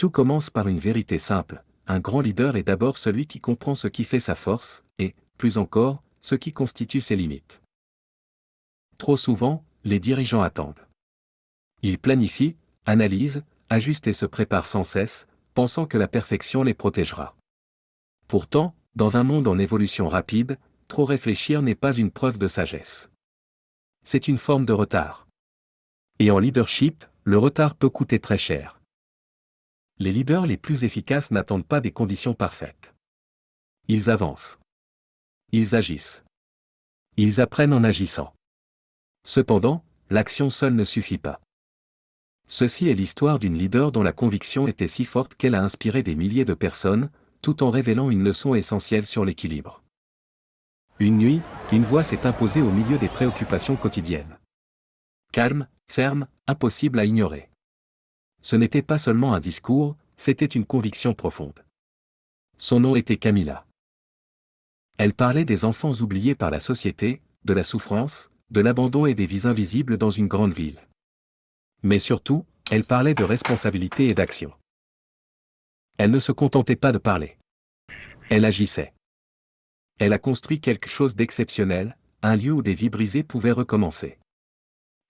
Tout commence par une vérité simple, un grand leader est d'abord celui qui comprend ce qui fait sa force, et, plus encore, ce qui constitue ses limites. Trop souvent, les dirigeants attendent. Ils planifient, analysent, ajustent et se préparent sans cesse, pensant que la perfection les protégera. Pourtant, dans un monde en évolution rapide, trop réfléchir n'est pas une preuve de sagesse. C'est une forme de retard. Et en leadership, le retard peut coûter très cher. Les leaders les plus efficaces n'attendent pas des conditions parfaites. Ils avancent. Ils agissent. Ils apprennent en agissant. Cependant, l'action seule ne suffit pas. Ceci est l'histoire d'une leader dont la conviction était si forte qu'elle a inspiré des milliers de personnes, tout en révélant une leçon essentielle sur l'équilibre. Une nuit, une voix s'est imposée au milieu des préoccupations quotidiennes. Calme, ferme, impossible à ignorer. Ce n'était pas seulement un discours, c'était une conviction profonde. Son nom était Camilla. Elle parlait des enfants oubliés par la société, de la souffrance, de l'abandon et des vies invisibles dans une grande ville. Mais surtout, elle parlait de responsabilité et d'action. Elle ne se contentait pas de parler. Elle agissait. Elle a construit quelque chose d'exceptionnel, un lieu où des vies brisées pouvaient recommencer.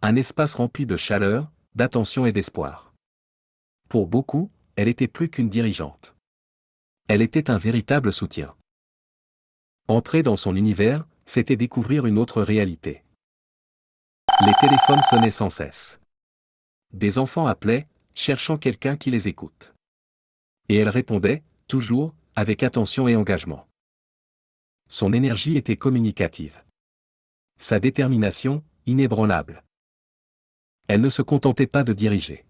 Un espace rempli de chaleur, d'attention et d'espoir. Pour beaucoup, elle était plus qu'une dirigeante. Elle était un véritable soutien. Entrer dans son univers, c'était découvrir une autre réalité. Les téléphones sonnaient sans cesse. Des enfants appelaient, cherchant quelqu'un qui les écoute. Et elle répondait, toujours, avec attention et engagement. Son énergie était communicative. Sa détermination, inébranlable. Elle ne se contentait pas de diriger.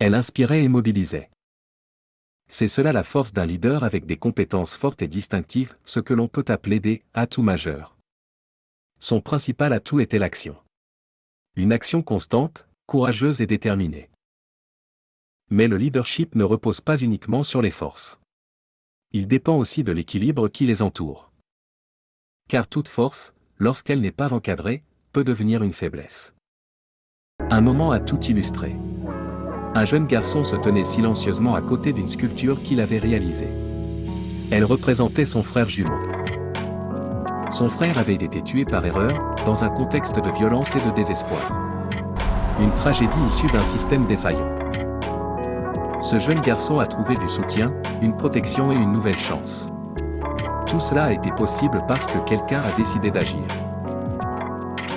Elle inspirait et mobilisait. C'est cela la force d'un leader avec des compétences fortes et distinctives, ce que l'on peut appeler des atouts majeurs. Son principal atout était l'action. Une action constante, courageuse et déterminée. Mais le leadership ne repose pas uniquement sur les forces. Il dépend aussi de l'équilibre qui les entoure. Car toute force, lorsqu'elle n'est pas encadrée, peut devenir une faiblesse. Un moment a tout illustré. Un jeune garçon se tenait silencieusement à côté d'une sculpture qu'il avait réalisée. Elle représentait son frère jumeau. Son frère avait été tué par erreur, dans un contexte de violence et de désespoir. Une tragédie issue d'un système défaillant. Ce jeune garçon a trouvé du soutien, une protection et une nouvelle chance. Tout cela a été possible parce que quelqu'un a décidé d'agir.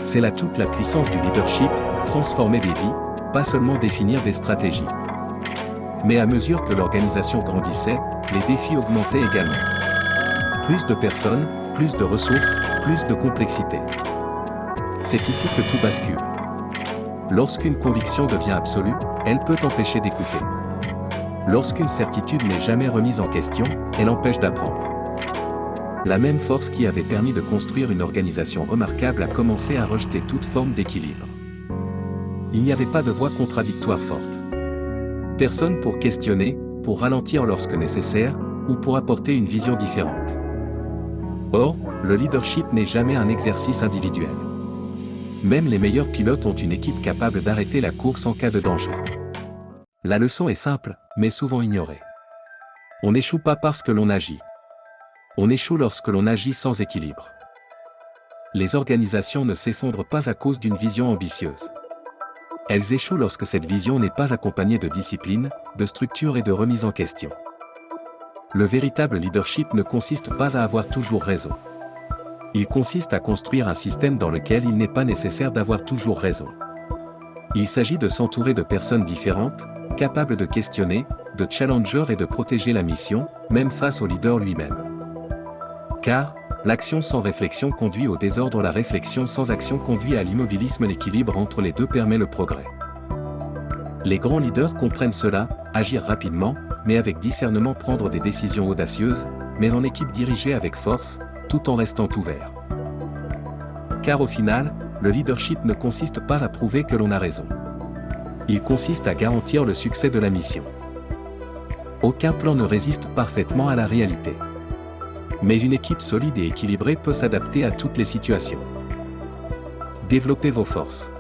C'est là toute la puissance du leadership, transformer des vies, pas seulement définir des stratégies. Mais à mesure que l'organisation grandissait, les défis augmentaient également. Plus de personnes, plus de ressources, plus de complexité. C'est ici que tout bascule. Lorsqu'une conviction devient absolue, elle peut empêcher d'écouter. Lorsqu'une certitude n'est jamais remise en question, elle empêche d'apprendre. La même force qui avait permis de construire une organisation remarquable a commencé à rejeter toute forme d'équilibre. Il n'y avait pas de voix contradictoire forte. Personne pour questionner, pour ralentir lorsque nécessaire, ou pour apporter une vision différente. Or, le leadership n'est jamais un exercice individuel. Même les meilleurs pilotes ont une équipe capable d'arrêter la course en cas de danger. La leçon est simple, mais souvent ignorée. On n'échoue pas parce que l'on agit. On échoue lorsque l'on agit sans équilibre. Les organisations ne s'effondrent pas à cause d'une vision ambitieuse. Elles échouent lorsque cette vision n'est pas accompagnée de discipline, de structure et de remise en question. Le véritable leadership ne consiste pas à avoir toujours raison. Il consiste à construire un système dans lequel il n'est pas nécessaire d'avoir toujours raison. Il s'agit de s'entourer de personnes différentes, capables de questionner, de challenger et de protéger la mission, même face au leader lui-même. Car, l'action sans réflexion conduit au désordre, la réflexion sans action conduit à l'immobilisme, l'équilibre entre les deux permet le progrès. Les grands leaders comprennent cela, agir rapidement, mais avec discernement, prendre des décisions audacieuses, mais en équipe dirigée avec force, tout en restant ouvert. Car au final, le leadership ne consiste pas à prouver que l'on a raison. Il consiste à garantir le succès de la mission. Aucun plan ne résiste parfaitement à la réalité. Mais une équipe solide et équilibrée peut s'adapter à toutes les situations. Développez vos forces.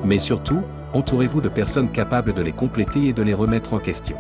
Mais surtout, entourez-vous de personnes capables de les compléter et de les remettre en question.